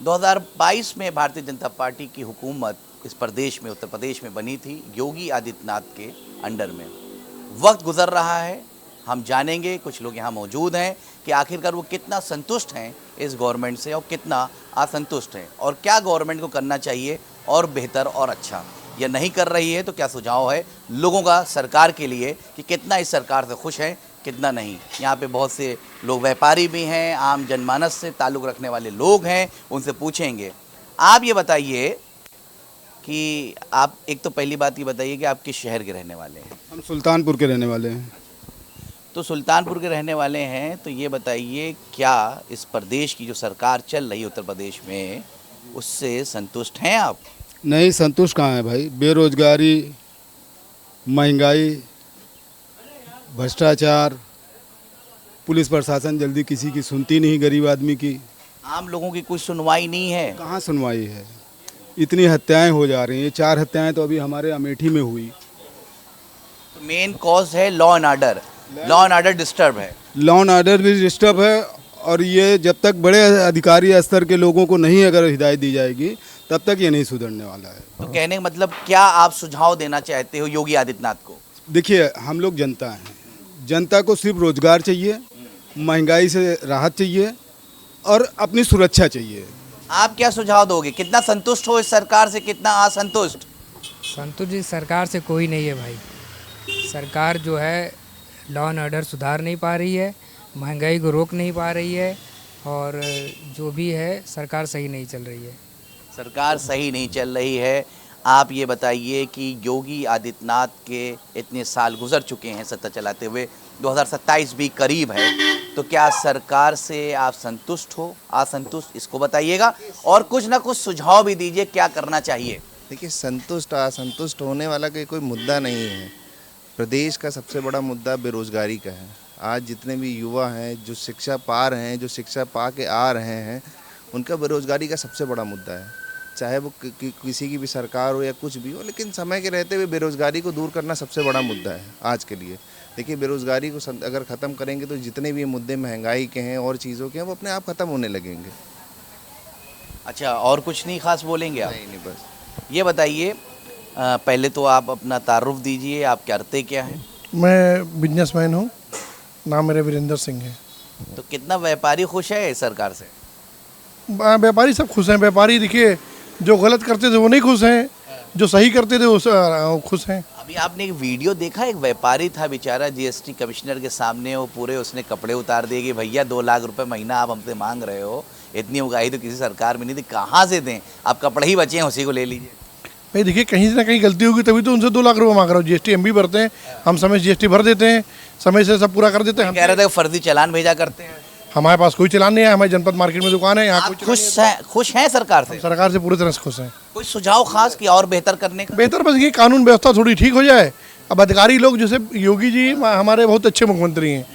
2022 में भारतीय जनता पार्टी की हुकूमत इस प्रदेश में, उत्तर प्रदेश में बनी थी योगी आदित्यनाथ के अंडर में। वक्त गुजर रहा है, हम जानेंगे, कुछ लोग यहाँ मौजूद हैं कि आखिरकार वो कितना संतुष्ट हैं इस गवर्नमेंट से और कितना असंतुष्ट हैं, और क्या गवर्नमेंट को करना चाहिए और बेहतर और अच्छा, या नहीं कर रही है तो क्या सुझाव है लोगों का सरकार के लिए कि कितना इस सरकार से खुश हैं, कितना नहीं। यहाँ पे बहुत से लोग व्यापारी भी हैं, आम जनमानस से ताल्लुक़ रखने वाले लोग हैं, उनसे पूछेंगे। आप ये बताइए कि आप एक तो पहली बात ये बताइए कि आप किस शहर के रहने वाले हैं? हम सुल्तानपुर के रहने वाले हैं। तो सुल्तानपुर के रहने वाले हैं तो ये बताइए, क्या इस प्रदेश की जो सरकार चल रही है उत्तर प्रदेश में, उससे संतुष्ट हैं आप? नहीं, संतुष्ट कहाँ है भाई। बेरोजगारी, महंगाई, भ्रष्टाचार, पुलिस प्रशासन जल्दी किसी की सुनती नहीं, गरीब आदमी की। आम लोगों की कुछ सुनवाई नहीं है। कहाँ सुनवाई है? इतनी हत्याएं हो जा रही हैं। 4 हत्याएं तो अभी हमारे अमेठी में हुई। तो मेन कॉज है law and order. Law and order disturb है। लॉ एंड ऑर्डर भी डिस्टर्ब है, और ये जब तक बड़े अधिकारी स्तर के लोगों को नहीं अगर हिदायत दी जाएगी तब तक ये नहीं सुधरने वाला है। तो कहने का मतलब क्या आप सुझाव देना चाहते हो योगी आदित्यनाथ को? देखिए, हम लोग जनता हैं। जनता को सिर्फ रोजगार चाहिए, महंगाई से राहत चाहिए और अपनी सुरक्षा चाहिए। आप क्या सुझाव दोगे? कितना संतुष्ट हो इस सरकार से, कितना असंतुष्ट? संतुष्ट इस सरकार से कोई नहीं है भाई। सरकार जो है लॉ एंड ऑर्डर सुधार नहीं पा रही है, महंगाई को रोक नहीं पा रही है, और जो भी है सरकार सही नहीं चल रही है। सरकार सही नहीं चल रही है। आप ये बताइए कि योगी आदित्यनाथ के इतने साल गुजर चुके हैं सत्ता चलाते हुए, 2027 भी करीब है, तो क्या सरकार से आप संतुष्ट हो, असंतुष्ट, इसको बताइएगा, और कुछ ना कुछ सुझाव भी दीजिए क्या करना चाहिए। देखिए, संतुष्ट असंतुष्ट होने वाला कोई मुद्दा नहीं है। प्रदेश का सबसे बड़ा मुद्दा बेरोजगारी का है। आज जितने भी युवा हैं जो शिक्षा पा रहे हैं, जो शिक्षा पा के आ रहे हैं, उनका बेरोजगारी का सबसे बड़ा मुद्दा है। चाहे वो किसी की भी सरकार हो या कुछ भी हो, लेकिन समय के रहते हुए बेरोजगारी को दूर करना सबसे बड़ा मुद्दा है आज के लिए। देखिए, बेरोजगारी को अगर ख़त्म करेंगे तो जितने भी मुद्दे महंगाई के हैं और चीज़ों के हैं वो अपने आप ख़त्म होने लगेंगे। अच्छा, और कुछ नहीं खास बोलेंगे आप? नहीं, बस ये बताइए, पहले तो आप अपना तारुफ दीजिए, आप करते क्या हैं? मैं बिजनेसमैन हूँ, नाम मेरा वीरेंद्र सिंह है। तो कितना व्यापारी खुश है इस सरकार से? व्यापारी सब खुश हैं। व्यापारी देखिए, जो गलत करते थे वो नहीं खुश हैं, जो सही करते थे वो खुश हैं। अभी आपने एक वीडियो देखा, एक व्यापारी था बेचारा जीएसटी कमिश्नर के सामने, वो पूरे उसने कपड़े उतार दिए कि भैया 2 लाख रुपए महीना आप हमसे मांग रहे हो, इतनी उगाही तो किसी सरकार में नहीं थी, कहाँ से दें, आप कपड़े ही बचे हैं उसी को ले लीजिए। भाई देखिए, कहीं ना कहीं गलती होगी तभी तो उनसे 2 लाख रुपये मांग रहा हूँ। जीएसटी हम भी भरते हैं, हम समय जीएसटी भर देते हैं, समय से सब पूरा कर देते हैं। कह रहे थे फर्जी चालान भेजा करते हैं। हमारे पास कोई चालान नहीं है, हमारे जनपद मार्केट में दुकान है, यहाँ आप खुश हैं सरकार से? सरकार से पूरी तरह से खुश हैं। कोई सुझाव खास कि और बेहतर करने का? बेहतर बस ये कानून व्यवस्था थोड़ी ठीक हो जाए। अब अधिकारी लोग, जैसे योगी जी हमारे बहुत अच्छे मुख्यमंत्री हैं,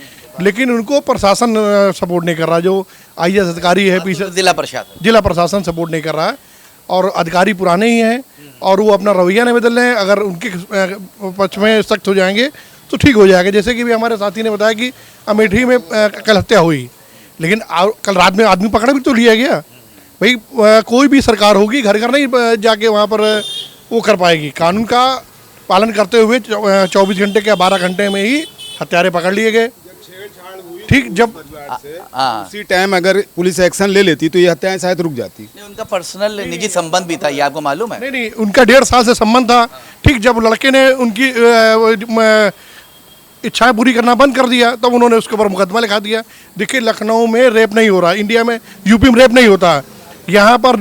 लेकिन उनको प्रशासन सपोर्ट नहीं कर रहा। जो IAS अधिकारी है पीछे, जिला प्रशासन सपोर्ट नहीं कर रहा है, और अधिकारी पुराने ही हैं और वो अपना रवैया नहीं बदल रहे हैं। अगर उनके पक्ष में सख्त हो जाएंगे तो ठीक हो जाएगा। जैसे कि भी हमारे साथी ने बताया कि अमेठी में कल हत्या हुई, लेकिन कल रात में आदमी पकड़ा भी तो लिया गया। भाई कोई भी सरकार होगी घर घर नहीं जाके वहाँ पर वो कर पाएगी। कानून का पालन करते हुए 24 घंटे के 12 घंटे में ही हत्यारे पकड़ लिए गए। ठीक, जब उसी टाइम अगर पुलिस एक्शन ले लेती तो ये हत्याएं शायद रुक जाती। नहीं, उनका पर्सनल निजी संबंध भी था, ये आपको मालूम है? नहीं, उनका 1.5 साल से संबंध था। ठीक, जब लड़के ने उनकी इच्छाएं पूरी करना बंद कर दिया तब उन्होंने उसके ऊपर मुकदमा लिखा दिया। देखिए, लखनऊ में रेप नहीं हो रहा, इंडिया में यूपी में रेप नहीं होता। यहाँ पर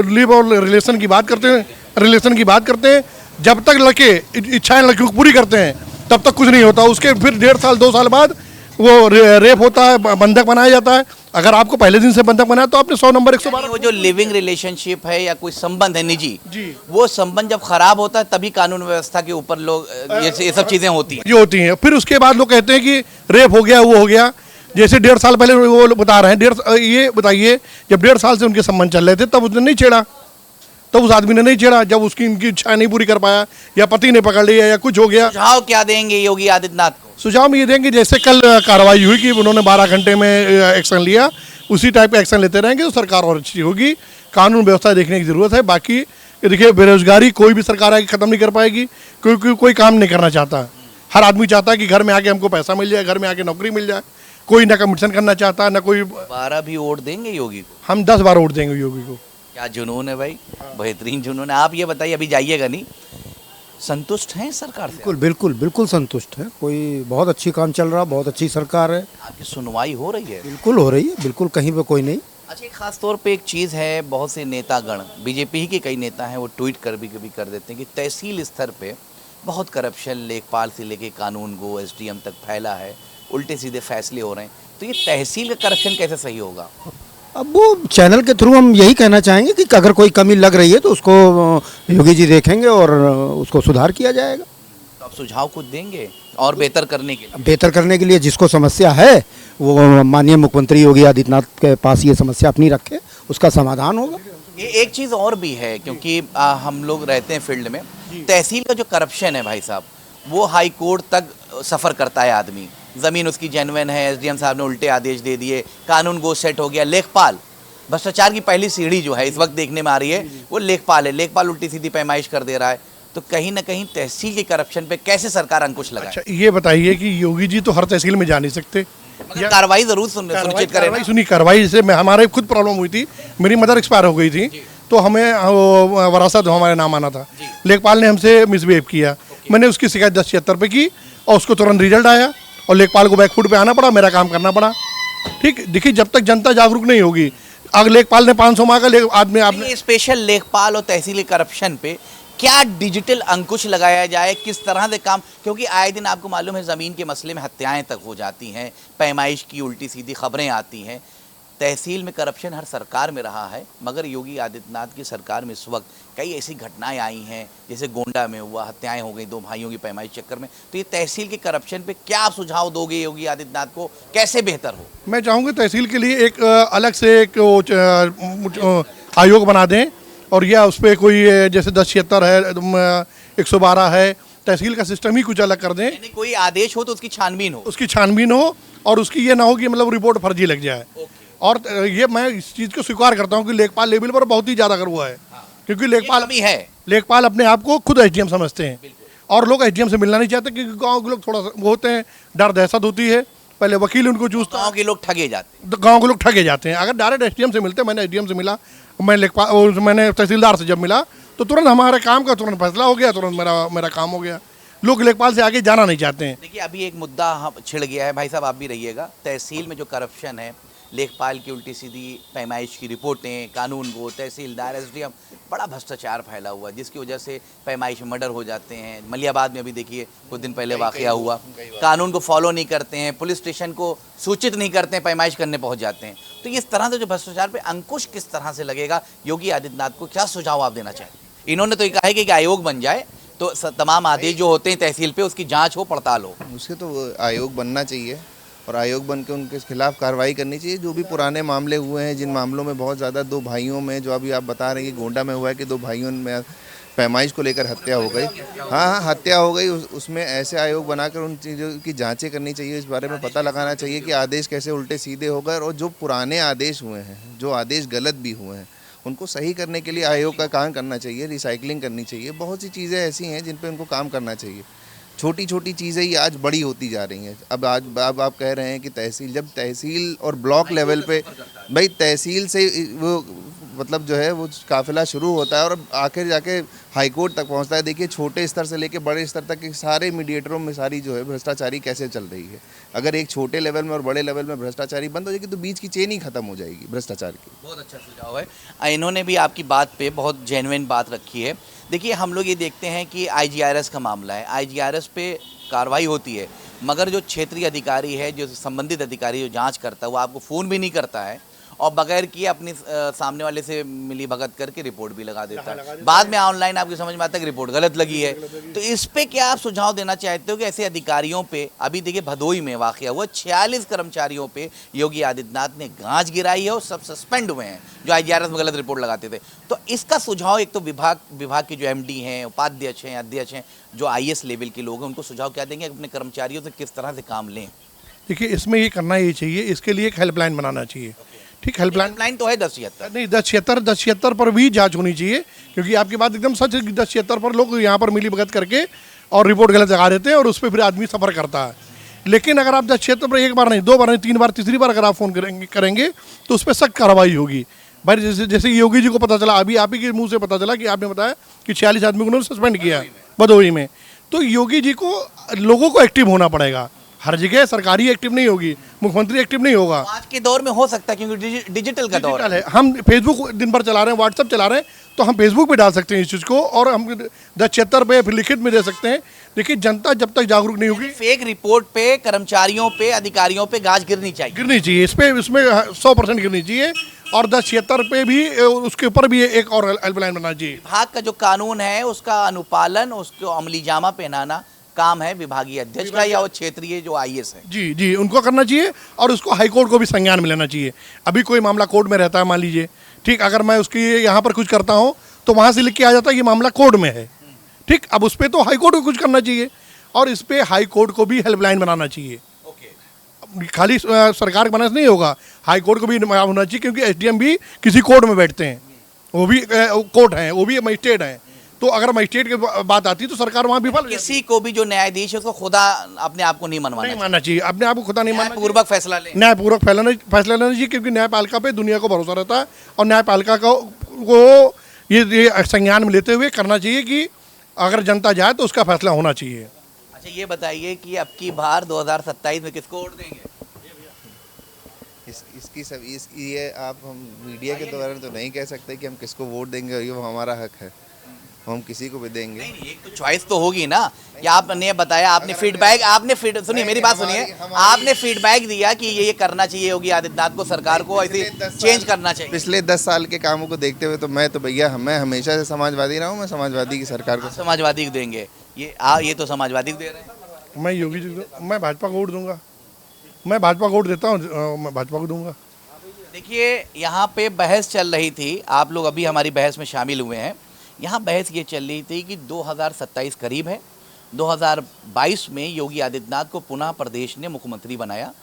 लिव और रिलेशन की बात करते हैं। जब तक लड़के इच्छाएं लड़कियों को पूरी करते हैं तब तक कुछ नहीं होता। उसके फिर 1.5 साल 2 साल बाद वो रेप होता है, बंधक बनाया जाता है। अगर आपको पहले दिन से बंधक बनाया तो आपने 100 नंबर 112। वो जो लिविंग रिलेशनशिप है या कोई संबंध है निजी जी, वो संबंध जब खराब होता है तभी कानून व्यवस्था के ऊपर लोग ये सब चीजें होती हैं। ये होती हैं। फिर उसके बाद लोग कहते हैं कि रेप हो गया, वो हो गया। जैसे 1.5 साल पहले वो बता रहे हैं, ये बताइए, जब 1.5 साल से उनके संबंध चल रहे थे तब उसने नहीं छेड़ा, तब उस आदमी ने नहीं छेड़ा। जब उसकी उनकी इच्छा नहीं पूरी कर पाया या पति ने पकड़ लिया या कुछ हो गया। सुझाव क्या देंगे योगी आदित्यनाथ को? सुझाव में ये देंगे, जैसे कल कार्रवाई हुई कि उन्होंने 12 घंटे में एक्शन लिया, उसी टाइप का एक्शन लेते रहेंगे तो सरकार और अच्छी होगी। कानून व्यवस्था देखने की ज़रूरत है। बाकी ये देखिए, बेरोजगारी कोई भी सरकार आके ख़त्म नहीं कर पाएगी, क्योंकि कोई काम नहीं करना चाहता। हर आदमी चाहता है कि घर में आके हमको पैसा मिल जाए, घर में आके नौकरी मिल जाए। कोई ना कमीशन करना चाहता, ना कोई। 12 भी वोट देंगे योगी को? हम 10 बार वोट देंगे योगी को। क्या जुनून है भाई, बेहतरीन जुनून है। आप ये बताइए, अभी जाइएगा नहीं, संतुष्ट हैं सरकार से? बिल्कुल बिल्कुल बिल्कुल संतुष्ट है। कोई बहुत अच्छी काम चल रहा, बहुत अच्छी सरकार है। आपकी सुनवाई हो रही है? बिल्कुल हो रही है, बिल्कुल, कहीं पे कोई नहीं। अच्छा, एक खास तौर पे एक चीज़ है, बहुत से नेतागण, बीजेपी ही के कई नेता हैं, वो ट्वीट कर भी कभी कर देते हैं कि तहसील स्तर पे बहुत करप्शन लेखपाल से लेके कानून गो एसडीएम तक फैला है, उल्टे सीधे फैसले हो रहे हैं। तो ये तहसील का करप्शन कैसे सही होगा? अब वो चैनल के थ्रू हम यही कहना चाहेंगे कि अगर कोई कमी लग रही है तो उसको योगी जी देखेंगे और उसको सुधार किया जाएगा। तो आप सुझाव कुछ देंगे और बेहतर करने के लिए? बेहतर करने के लिए जिसको समस्या है वो माननीय मुख्यमंत्री योगी आदित्यनाथ के पास ये समस्या अपनी रखे, उसका समाधान होगा। ये एक चीज़ और भी है, क्योंकि हम लोग रहते हैं फील्ड में, तहसील का जो करप्शन है भाई साहब, वो हाई कोर्ट तक सफ़र करता है आदमी। ज़मीन उसकी जेन्युइन है, एसडीएम साहब ने उल्टे आदेश दे दिए, कानून गो सेट हो गया। लेखपाल, भ्रष्टाचार की पहली सीढ़ी जो है इस वक्त देखने में आ रही है, वो लेखपाल है। लेखपाल उल्टी सीधी पैमाइश कर दे रहा है। तो कहीं ना कहीं तहसील के करप्शन पे कैसे सरकार अंकुश लगाए? अच्छा, ये बताइए कि योगी जी तो हर तहसील में जा नहीं सकते। मगर कार्रवाई जरूर सुनिश्चित करें ना। सुनी कार्रवाई, जैसे हमारे खुद प्रॉब्लम हुई थी, मेरी मदर एक्सपायर हो गई थी, तो हमें वरासत हमारे नाम आना था। लेखपाल ने हमसे मिसबिहेव किया, मैंने उसकी शिकायत 1076 पे की और उसको तुरंत रिजल्ट आया और लेखपाल को बैकफुट पे आना पड़ा, मेरा काम करना पड़ा। ठीक, देखिए, जब तक जनता जागरूक नहीं होगी, अगर लेखपाल ने 500 मांगा, आदमी आपने स्पेशल लेखपाल और तहसीली करप्शन पे क्या डिजिटल अंकुश लगाया जाए, किस तरह से काम? क्योंकि आए दिन आपको मालूम है ज़मीन के मसले में हत्याएं तक हो जाती हैं, पैमाइश की उल्टी सीधी खबरें आती हैं। तहसील में करप्शन हर सरकार में रहा है, मगर योगी आदित्यनाथ की सरकार में इस वक्त कई ऐसी घटनाएं आई हैं, जैसे गोंडा में हुआ, हत्याएं हो गई 2 भाइयों की पैमाइश चक्कर में। तो ये तहसील के करप्शन पे क्या आप सुझाव दोगे योगी आदित्यनाथ को, कैसे बेहतर हो? मैं चाहूँगा तहसील के लिए एक अलग से एक आयोग बना दें, और या उस पर कोई जैसे 1076 है, 112 है, तहसील का सिस्टम ही कुछ अलग कर दें। यानी कोई आदेश हो तो उसकी छानबीन हो, और उसकी ये ना हो कि मतलब रिपोर्ट फर्जी लग जाए। और ये मैं इस चीज़ को स्वीकार करता हूँ कि लेखपाल लेवल पर बहुत ही ज़्यादा हुआ है, क्योंकि लेखपाल अपने आप को खुद एसडीएम समझते हैं, और लोग एसडीएम से मिलना नहीं चाहते, क्योंकि गाँव के लोग थोड़ा सा वो होते हैं, डर दहशत होती है, पहले वकील उनको चूसता है, गाँव के लोग ठगे जाते हैं। गाँव के लोग ठगे जाते हैं। अगर डायरेक्ट एसडीएम से मिलते, मैंने एसडीएम से मिला, मैंने तहसीलदार से जब मिला, तो तुरंत हमारे काम का तुरंत फैसला हो गया, तुरंत मेरा काम हो गया। लोग लेखपाल से आगे जाना नहीं चाहते हैं। देखिए, अभी एक मुद्दा छिड़ गया है, भाई साहब आप भी रहिएगा। तहसील में जो करप्शन है, लेखपाल की उल्टी सीधी पैमाइश की रिपोर्टें, कानून गो, तहसीलदार, एसडीएम, बड़ा भ्रष्टाचार फैला हुआ है, जिसकी वजह से पैमाइश में मर्डर हो जाते हैं। मलियाबाद में अभी देखिए कुछ दिन पहले वाकया हुआ, कानून को फॉलो नहीं करते हैं, पुलिस स्टेशन को सूचित नहीं करते हैं, पैमाइश करने पहुंच जाते हैं। तो इस तरह से जो भ्रष्टाचार पे अंकुश किस तरह से लगेगा, योगी आदित्यनाथ को क्या सुझाव आप देना चाहेंगे? इन्होंने तो ये कहा है कि आयोग बन जाए, तो तमाम आदेश जो होते हैं तहसील पे उसकी जाँच हो, पड़ताल हो। उसके तो आयोग बनना चाहिए, और आयोग बन के उनके खिलाफ कार्रवाई करनी चाहिए। जो भी पुराने मामले हुए हैं, जिन मामलों में बहुत ज़्यादा 2 भाइयों में, जो अभी आप बता रहे हैं कि गोंडा में हुआ है कि 2 भाइयों में पैमाइश को लेकर हत्या हो गई। हाँ, हत्या हो गई, उसमें ऐसे आयोग बनाकर उन चीज़ों की जांचें करनी चाहिए। इस बारे में पता लगाना चाहिए कि आदेश कैसे उल्टे सीधे हो गए, और जो पुराने आदेश हुए हैं, जो आदेश गलत भी हुए हैं, उनको सही करने के लिए आयोग का काम करना चाहिए, रिसाइकलिंग करनी चाहिए। बहुत सी चीज़ें ऐसी हैं जिन पर उनको काम करना चाहिए। छोटी छोटी चीज़ें ही आज बड़ी होती जा रही हैं। अब आप कह रहे हैं कि जब तहसील और ब्लॉक लेवल पे, भाई तहसील से वो मतलब जो है वो काफिला शुरू होता है और आखिर जाके हाई कोर्ट तक पहुंचता है। देखिए, छोटे स्तर से लेके बड़े स्तर तक के सारे मीडिएटरों में सारी जो है भ्रष्टाचारी कैसे चल रही है। अगर एक छोटे लेवल में और बड़े लेवल में भ्रष्टाचारी बंद हो जाएगी तो बीच की चेन ही खत्म हो जाएगी भ्रष्टाचार की। बहुत अच्छा सुझाव है। इन्होंने भी आपकी बात पे बहुत जेन्युइन बात रखी है। देखिए, हम लोग ये देखते हैं कि IGRS का मामला है, IGRS पे कार्रवाई होती है, मगर जो क्षेत्रीय अधिकारी है, जो संबंधित अधिकारी जो जांच करता है, वो आपको फ़ोन भी नहीं करता है और बगैर किए अपने सामने वाले से मिली भगत करके रिपोर्ट भी लगा देता है। बाद में ऑनलाइन आपकी समझ में आता है कि रिपोर्ट गलत लगी है। तो इस पे क्या आप सुझाव देना चाहते हो कि ऐसे अधिकारियों पे, अभी देखिए भदोई में वाकया हुआ, 46 कर्मचारियों पे योगी आदित्यनाथ ने गांज गिराई है और सब सस्पेंड हुए हैं जो IGRS में गलत रिपोर्ट लगाते थे। तो इसका सुझाव एक तो विभाग के जो MD हैं, उपाध्यक्ष हैं, अध्यक्ष हैं, जो IAS लेवल के लोग हैं, उनको सुझाव क्या देंगे अपने कर्मचारियों से किस तरह से काम लें? देखिए, इसमें ये करना ही चाहिए, इसके लिए एक हेल्पलाइन बनाना चाहिए। ठीक, हेल्पलाइन हेल्पलाइन तो है 1076। नहीं, 1076 पर भी जांच होनी चाहिए, क्योंकि आपकी बात एकदम सच है कि 1076 पर लोग यहाँ पर मिली भगत करके और रिपोर्ट गलत लगा देते हैं और उस पर फिर आदमी सफ़र करता है। लेकिन अगर आप 1076 पर एक बार नहीं, 2 बार नहीं, 3 बार, तीसरी बार अगर आप फ़ोन करेंगे तो उस पर सख्त कार्रवाई होगी। भाई जैसे योगी जी को पता चला, अभी आप ही के मुंह से पता चला कि आपने बताया कि 46 आदमी को उन्होंने सस्पेंड किया भदोही में। तो योगी जी को, लोगों को एक्टिव होना पड़ेगा। हर जगह सरकारी एक्टिव नहीं होगी, मुख्यमंत्री एक्टिव नहीं होगा। आज के दौर में हो सकता है, क्योंकि डिजिटल का दौर है। हम फेसबुक दिन भर चला रहे हैं, व्हाट्सअप चला रहे हैं, तो हम फेसबुक पे डाल सकते हैं इस चीज़ को, और हम 1076 पे फिर लिखित में दे सकते हैं। देखिए, जनता जब तक जागरूक नहीं होगी, फेक रिपोर्ट पे कर्मचारियों पे, अधिकारियों पे गाज गिरनी चाहिए, इसमें 100% गिरनी चाहिए। और 1076 पे भी, उसके ऊपर भी एक और हेल्पलाइन बनाना चाहिए। विभाग का जो कानून है उसका अनुपालन, उसको अमली जामा पहनाना काम है विभागीय अध्यक्ष का या वो क्षेत्रीय जो IAS है। जी, उनको करना चाहिए, और उसको हाईकोर्ट को भी संज्ञान में लेना चाहिए। अभी कोई मामला कोर्ट में रहता है, मान लीजिए, ठीक, अगर मैं उसकी यहाँ पर कुछ करता हूँ तो वहाँ से लिख के आ जाता है ये मामला कोर्ट में है, ठीक। अब उस पर तो हाईकोर्ट को कुछ करना चाहिए, और इस पर हाईकोर्ट को भी हेल्पलाइन बनाना चाहिए। खाली सरकार के बनाने से नहीं होगा, हाईकोर्ट को भी होना चाहिए, क्योंकि SDM भी किसी कोर्ट में बैठते हैं, वो भी कोर्ट हैं, वो भी मजिस्ट्रेट हैं। तो अगर मजिस्ट्रेट की बात आती है तो सरकार वहाँ विफल। किसी को भी जो न्यायाधीश है उसको खुदा अपने आप को नहीं मानना चाहिए, अपने आप को खुदा नहीं मानना, पूर्वक फैसला ले, न्यायपूर्वक फैसला लेना चाहिए, क्योंकि न्यायपालिका पे दुनिया को भरोसा रहता है, और न्यायपालिका को ये संज्ञान में लेते हुए करना चाहिए कि अगर जनता जाए तो उसका फैसला होना चाहिए। अच्छा, ये बताइए कि अब की बार 2027 में किसको वोट देंगे? ये आप हम मीडिया के द्वारा तो नहीं कह सकते कि हम किसको वोट देंगे, ये हमारा हक है, हम किसी को भी देंगे। नहीं, एक तो चॉइस तो होगी ना कि आपने बताया, आपने फीडबैक, सुनिए मेरी बात सुनिए, आपने फीडबैक दिया कि ये करना चाहिए योगी आदित्यनाथ को, सरकार को ऐसे चेंज करना चाहिए। पिछले 10 साल के कामों को देखते हुए तो मैं हमेशा से समाजवादी रहा हूँ, मैं समाजवादी की सरकार को, समाजवादी को देंगे, ये तो समाजवादी को दे रहे हैं। मैं योगी जी को, मैं भाजपा को वोट दूंगा, मैं भाजपा को वोट देता हूँ, मैं भाजपा को दूंगा। देखिए, यहाँ पे बहस चल रही थी, आप लोग अभी हमारी बहस में शामिल हुए हैं। यहाँ बहस ये चल रही थी कि 2027 करीब है, 2022 में योगी आदित्यनाथ को पुनः प्रदेश ने मुख्यमंत्री बनाया,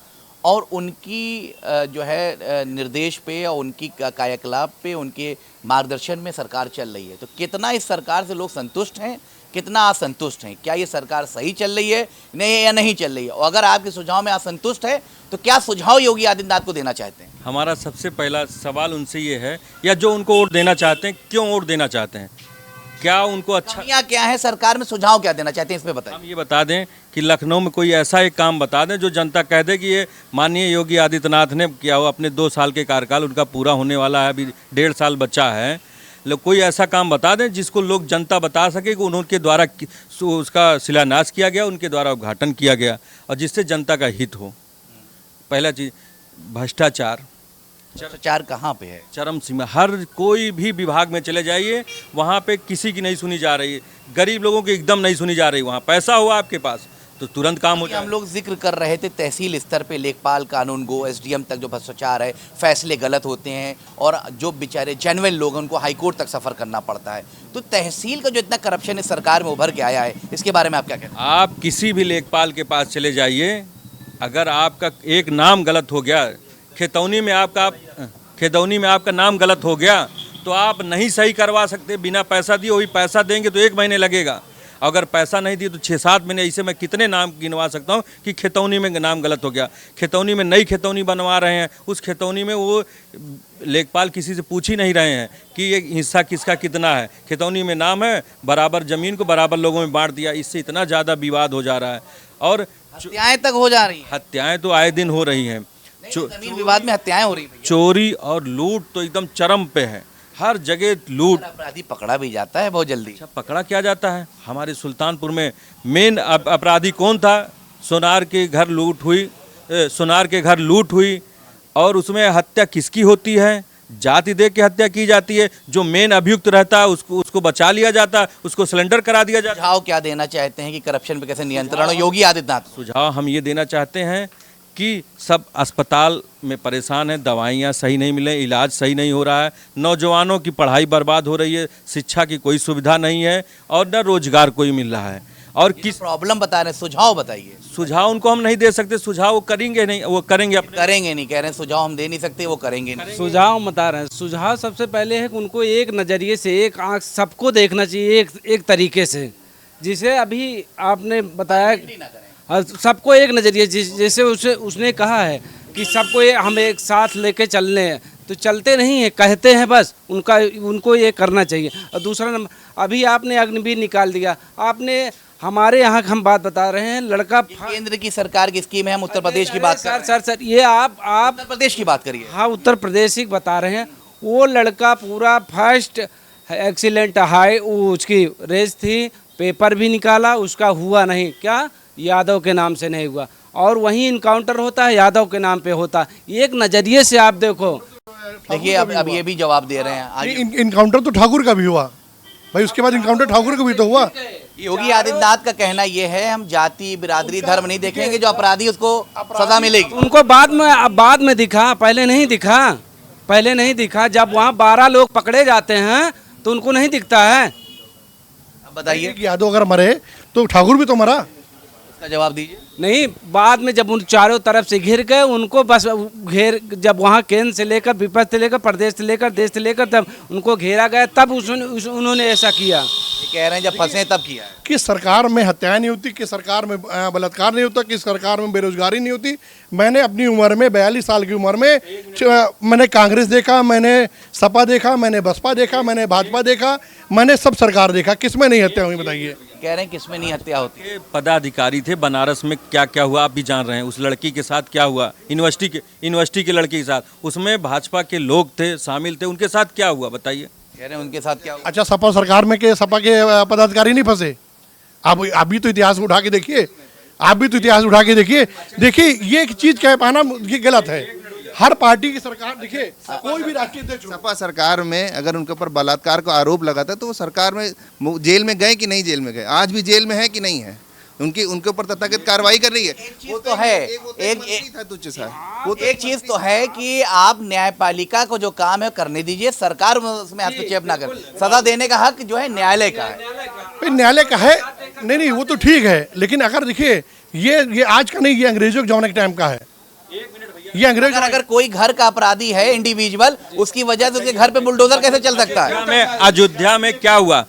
और उनकी जो है निर्देश पे और उनकी कायाकलाप पे, उनके मार्गदर्शन में सरकार चल रही है। तो कितना इस सरकार से लोग संतुष्ट हैं, कितना असंतुष्ट हैं? क्या ये सरकार सही चल रही है नहीं या नहीं चल रही है? और अगर आपके सुझाव में असंतुष्ट है तो क्या सुझाव योगी आदित्यनाथ को देना चाहते हैं? हमारा सबसे पहला सवाल उनसे ये है, या जो उनको वोट देना चाहते हैं, क्यों वोट देना चाहते हैं, क्या उनको अच्छा, कमियां क्या है सरकार में, सुझाव क्या देना चाहते हैं, इस पे बताइए। हम ये बता दें कि लखनऊ में कोई ऐसा एक काम बता दें जो जनता कह दे कि ये माननीय योगी आदित्यनाथ ने किया हो, अपने 2 साल के कार्यकाल उनका पूरा होने वाला है, अभी 1.5 साल बचा है, लोग कोई ऐसा काम बता दें जिसको लोग जनता बता सके कि उनके द्वारा उसका शिलान्यास किया गया, उनके द्वारा उद्घाटन किया गया, और जिससे जनता का हित हो। पहला चीज़, भ्रष्टाचार कहाँ पे है? चरम सीमा, हर कोई भी विभाग में चले जाइए, वहाँ पे किसी की नहीं सुनी जा रही है, गरीब लोगों की एकदम नहीं सुनी जा रही। वहाँ पैसा हुआ आपके पास तो तुरंत काम हो जाए। हम लोग जिक्र कर रहे थे तहसील स्तर पे लेखपाल कानून गो, SDM तक जो भ्रष्टाचार है, फैसले गलत होते हैं, और जो बेचारे जेन्युइन लोग हैं उनको हाईकोर्ट तक सफ़र करना पड़ता है। तो तहसील का जो इतना करप्शन इस सरकार में उभर के आया है, इसके बारे में आप क्या कहते हैं? आप किसी भी लेखपाल के पास चले जाइए, अगर आपका एक नाम गलत हो गया, खेतौनी में आपका नाम गलत हो गया, तो आप नहीं सही करवा सकते बिना पैसा दिए। वही पैसा देंगे तो 1 महीने लगेगा, अगर पैसा नहीं दिए तो 6-7 महीने। ऐसे मैं कितने नाम गिनवा सकता हूँ कि खेतौनी में नाम गलत हो गया, खेतौनी में नई खेतौनी बनवा रहे हैं, उस खेतौनी में वो लेखपाल किसी से पूछ ही नहीं रहे हैं कि ये हिस्सा किसका कितना है। खेतौनी में नाम है, बराबर ज़मीन को बराबर लोगों में बांट दिया, इससे इतना ज़्यादा विवाद हो जा रहा है, और हत्याएं तक हो जा रही हैं। हत्याएं तो आए दिन हो रही हैं, जमीन विवाद में हत्याएं हो रही हैं, चोरी और लूट तो एकदम चरम पे है, हर जगह लूट। अपराधी पकड़ा भी जाता है बहुत जल्दी। अच्छा, पकड़ा क्या जाता है? हमारे सुल्तानपुर में मेन अपराधी कौन था? सोनार के घर लूट हुई, और उसमें हत्या किसकी होती है? जाति देख के हत्या की जाती है। जो मेन अभियुक्त रहता है उसको बचा लिया जाता है, उसको सिलेंडर करा दिया जाता है। सुझाव क्या देना चाहते हैं कि करप्शन पे कैसे नियंत्रण हो योगी आदित्यनाथ? सुझाव हम ये देना चाहते हैं कि सब अस्पताल में परेशान हैं, दवाइयाँ सही नहीं मिले, इलाज सही नहीं हो रहा है, नौजवानों की पढ़ाई बर्बाद हो रही है, शिक्षा की कोई सुविधा नहीं है, और न रोजगार कोई मिल रहा है, और किस प्रॉब्लम बता रहे हैं, सुझाव बताइए। सुझाव उनको हम नहीं दे सकते, सुझाव वो करेंगे नहीं, वो करेंगे अपने। करेंगे नहीं, कह रहे हैं सुझाव हम दे नहीं सकते, वो करेंगे नहीं। सुझाव बता रहे हैं। सुझाव सबसे पहले है कि उनको एक नज़रिए से, एक आँख सबको देखना चाहिए, एक तरीके से, जिसे अभी आपने बताया सबको एक नज़रिए, जैसे उसने कहा है कि सबको हम एक साथ लेके चलने हैं, तो चलते नहीं है, कहते हैं बस। उनको ये करना चाहिए। और दूसरा नंबर, अभी आपने अग्निवीर निकाल दिया। आपने हमारे यहाँ हम बात बता रहे हैं, लड़का केंद्र की सरकार की स्कीम है, हम उत्तर प्रदेश की बात कर रहे हैं। सर ये आप उत्तर प्रदेश की बात करिए। हाँ, उत्तर प्रदेश ही बता रहे हैं। वो लड़का पूरा फर्स्ट एक्सीलेंट हाई, उसकी रेस थी, पेपर भी निकाला, उसका हुआ नहीं। क्या? यादव के नाम से नहीं हुआ। और वहीं इनकाउंटर होता है, यादव के नाम पे होता है। एक नज़रिए से आप देखो। देखिए अब ये भी जवाब दे रहे हैं आज। इनकाउंटर तो ठाकुर का भी हुआ भाई, उसके बाद इनकाउंटर ठाकुर का भी तो हुआ। योगी आदित्यनाथ का कहना ये है, हम जाति, बिरादरी, धर्म नहीं देखेंगे, जो अपराधी उसको सजा मिलेगी। उनको बाद में दिखा, पहले नहीं दिखा। पहले नहीं दिखा। जब वहाँ 12 लोग पकड़े जाते हैं तो उनको नहीं दिखता है। अब बताइए, यादव अगर मरे तो ठाकुर भी तो मरा। इसका जवाब दीजिए। नहीं, बाद में जब उन चारों तरफ से घिर गए, उनको बस जब वहाँ केंद्र से लेकर, विपक्ष से लेकर, प्रदेश से लेकर, देश से लेकर, तब उनको घेरा गया, तब उन्होंने ऐसा किया। ये कह रहे हैं जब फंसे तब किया है। किस सरकार में हत्याएं नहीं होती, किस सरकार में बलात्कार नहीं होता, किस सरकार में बेरोजगारी नहीं होती। मैंने अपनी उम्र में 42 साल की उम्र में मैंने कांग्रेस देखा, मैंने सपा देखा, मैंने बसपा देखा, मैंने भाजपा देखा, मैंने सब सरकार देखा। किसमें नहीं हत्या हुई बताइए? कह रहे हैं किसमें नहीं हत्या होती। ये पदाधिकारी थे बनारस में, क्या क्या हुआ आप भी जान रहे हैं। उस लड़की के साथ क्या हुआ, यूनिवर्सिटी के लड़की के साथ, उसमें भाजपा के लोग थे, शामिल थे, उनके साथ क्या हुआ बताइए। कह रहे हैं उनके साथ क्या हुआ। अच्छा, सपा सरकार में के सपा के पदाधिकारी नहीं फंसे? आप अभी तो इतिहास उठा के देखिए, आप भी तो इतिहास उठा के देखिए। देखिए, ये एक चीज कह पाना ये गलत है। हर पार्टी की सरकार, देखिए कोई भी राष्ट्रीय अध्यक्ष, सपा सरकार में अगर उनके ऊपर बलात्कार का आरोप लगाता है तो वो सरकार में जेल में गए कि नहीं जेल में गए? आज भी जेल में है कि नहीं है? उनके ऊपर तथाकथित कार्रवाई कर रही है। वो तो है, एक चीज तो है कि आप न्यायपालिका को जो काम है करने दीजिए, सरकार उसमें हस्तक्षेप ना करे। सजा देने का हक जो है न्यायालय का है। न्यायालय का है, नहीं वो तो ठीक है, लेकिन अगर देखिए ये आज का नहीं, ये अंग्रेजों के जमाने के टाइम का है। ये अंग्रेज अगर कोई घर का अपराधी है इंडिविजुअल, उसकी वजह से उसके घर पे बुलडोजर कैसे चल सकता है? अयोध्या में क्या हुआ,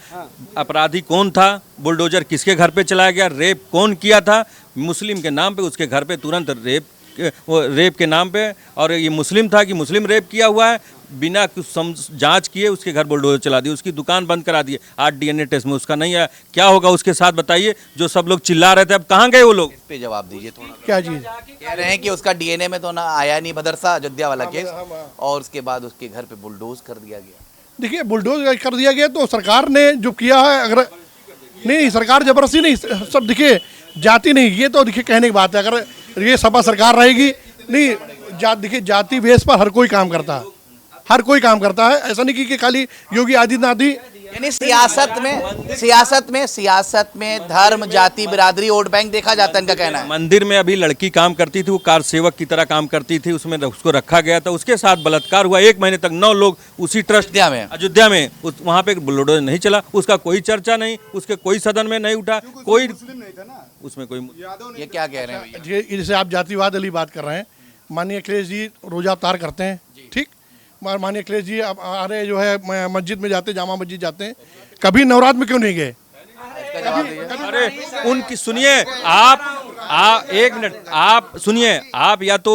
अपराधी कौन था, बुलडोजर किसके घर पे चलाया गया, रेप कौन किया था, मुस्लिम के नाम पे उसके घर पे तुरंत रेप के नाम पे, और ये मुस्लिम था कि मुस्लिम रेप किया हुआ है, बिना कुछ जांच किए उसके घर बुलडोजर चला दिए, उसकी दुकान बंद करा दिए। आज DNA टेस्ट में उसका नहीं आया, क्या होगा उसके साथ बताइए? जो सब लोग चिल्ला रहे थे, अब कहाँ गए वो लोग? इस पे जवाब दीजिए थोड़ा। क्या चीज कह रहे हैं कि उसका DNA में तो ना आया नहीं, भदरसा अयोध्या वाला केस, और उसके बाद उसके घर पे बुलडोज कर दिया गया। देखिए, बुलडोज कर दिया गया तो सरकार ने जो किया है, अगर नहीं सरकार जबरदस्ती नहीं, सब देखिए जाति नहीं, ये तो देखिए कहने की बात है। अगर ये सपा सरकार रहेगी, नहीं देखिए जाति बेस पर हर कोई काम करता है, हर कोई काम करता है। ऐसा नहीं कि खाली योगी आदित्यनाथ ही। यानी सियासत में धर्म, जाति, बिरादरी, वोट बैंक देखा जाता है, इनका कहना है। मंदिर में अभी लड़की काम करती थी, वो कार सेवक की तरह काम करती थी, उसमें उसको रखा गया था, उसके साथ बलात्कार हुआ। 1 महीने तक 9 लोग उसी ट्रस्ट अयोध्या में वहाँ पे बुलडोजर नहीं चला, उसका कोई चर्चा नहीं, उसके कोई सदन में नहीं उठा, कोई उसमें कोई। ये क्या कह रहे हैं भैया? जैसे आप जातिवाद वाली बात कर रहे हैं, माननीय अखिलेश जी रोजा अवतार करते हैं, ठीक, माननीय अखिलेश जी आ रहे जो है मस्जिद में जाते, जामा मस्जिद जाते हैं, कभी नवरात्र में क्यों नहीं गए? अरे उनकी सुनिए आप 1 मिनट आप सुनिए, आप या तो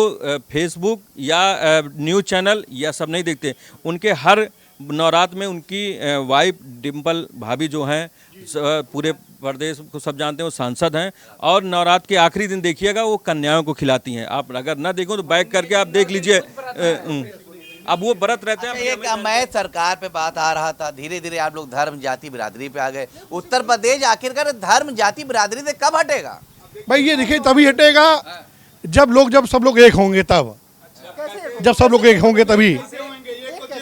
फेसबुक या न्यूज़ चैनल या सब नहीं देखते। उनके हर नवरात्र में उनकी वाइफ डिम्पल भाभी जो हैं, पूरे प्रदेश को सब जानते हैं, वो सांसद हैं, और नवरात्र के आखिरी दिन देखिएगा वो कन्याओं को खिलाती हैं। आप अगर ना देखो तो बैक करके आप देख लीजिए। अब वो व्रत रहते हैं। एक मैं सरकार पे बात आ रहा था, धीरे धीरे आप लोग धर्म, जाति, बिरादरी पे आ गए। उत्तर प्रदेश आखिरकार धर्म, जाति, बिरादरी से कब हटेगा? भाई ये देखिए तभी हटेगा जब सब लोग एक होंगे, तब जब सब लोग एक होंगे तभी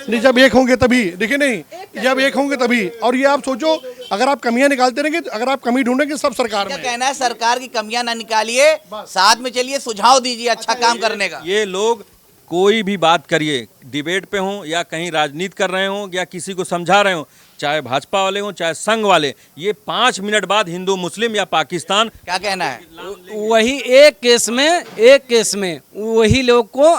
नहीं, जब एक होंगे तभी। देखिए नहीं, जब एक होंगे तभी। और ये आप सोचो, अगर आप कमियां निकालते रहेंगे, अगर आप कमी ढूंढेंगे सब सरकार में। कहना है सरकार की कमियां ना निकालिए, साथ में चलिए, सुझाव दीजिए अच्छा काम करने का। ये लोग कोई भी बात करिए, डिबेट पे हों या कहीं राजनीति कर रहे हों या किसी को समझा रहे हों, चाहे भाजपा वाले हों चाहे संघ वाले, ये 5 मिनट बाद हिंदू मुस्लिम या पाकिस्तान, क्या कहना है? वही एक केस में वही लोग को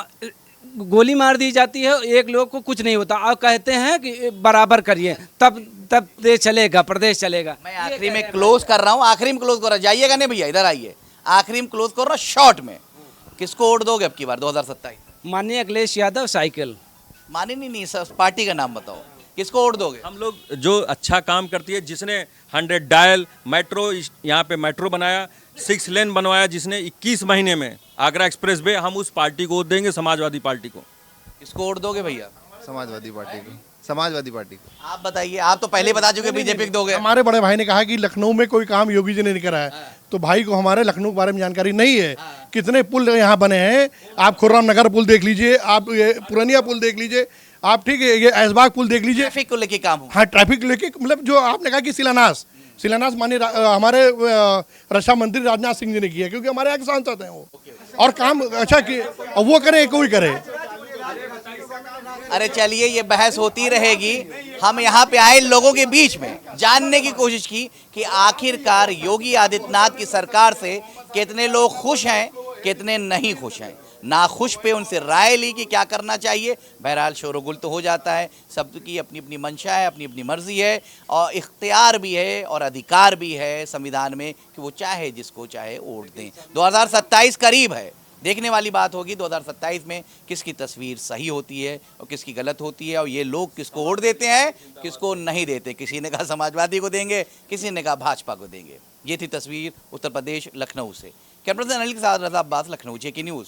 गोली मार दी जाती है, एक लोग को कुछ नहीं होता। आप कहते हैं कि बराबर करिए, तब देश चलेगा, प्रदेश चलेगा। मैं आखिरी में क्लोज कर रहा हूँ, आखिरी में क्लोज कर रहा, जाइएगा नहीं भैया, इधर आइए, आखिरी में क्लोज कर रहा शॉर्ट में। किसको वोट दोगे अब की बार 2027? माननीय अखिलेश यादव साइकिल। माने नहीं सर, पार्टी का नाम बताओ, किसको वोट दोगे? हम लोग जो अच्छा काम करती है, जिसने 100 डायल मेट्रो, यहाँ पे मेट्रो बनाया, 6 लेन बनवाया, जिसने 21 महीने में आगरा एक्सप्रेस वे, हम उस पार्टी को वोट देंगे, समाजवादी पार्टी को। किसको वोट दोगे भैया? समाजवादी पार्टी को, समाजवादी पार्टी को। आप बताइए, आप तो पहले बता चुके बीजेपी को दोगे। हमारे बड़े भाई ने कहा कि लखनऊ में कोई काम योगी जी ने नहीं कराया, तो भाई को हमारे लखनऊ के बारे में जानकारी नहीं है। कितने पुल यहाँ बने हैं, आप खुर्राम नगर पुल देख लीजिए, आप ये पुरानिया पुल देख लीजिए, आप ठीक है ये ऐशबाग पुल देख लीजिए। ट्रैफिक को लेके काम हो। हाँ, ट्रैफिक लेके, मतलब जो आपने कहा कि शिलान्यास माननीय हमारे रक्षा मंत्री राजनाथ सिंह जी ने किया, क्योंकि हमारे यहाँ के सांसद हैं वो, और काम अच्छा कि वो करे कोई करे। अरे चलिए, ये बहस होती रहेगी। हम यहाँ पे आए लोगों के बीच में जानने की कोशिश की कि आखिरकार योगी आदित्यनाथ की सरकार से कितने लोग खुश हैं, कितने नहीं खुश हैं। नाखुश पे उनसे राय ली कि क्या करना चाहिए। बहरहाल शोरगुल तो हो जाता है, सबकी अपनी अपनी मंशा है, अपनी अपनी मर्जी है, और इख्तियार भी है और अधिकार भी है संविधान में कि वो चाहे जिसको चाहे वोट दें। 2027 करीब है, देखने वाली बात होगी 2027 में किसकी तस्वीर सही होती है और किसकी गलत होती है, और ये लोग किसको वोट देते हैं, किसको नहीं देते। किसी ने कहा समाजवादी को देंगे, किसी ने कहा भाजपा को देंगे। ये थी तस्वीर उत्तर प्रदेश लखनऊ से। कैमरा पर्सन अनिल के साथ रज़ा अब्बास, लखनऊ जेके न्यूज़।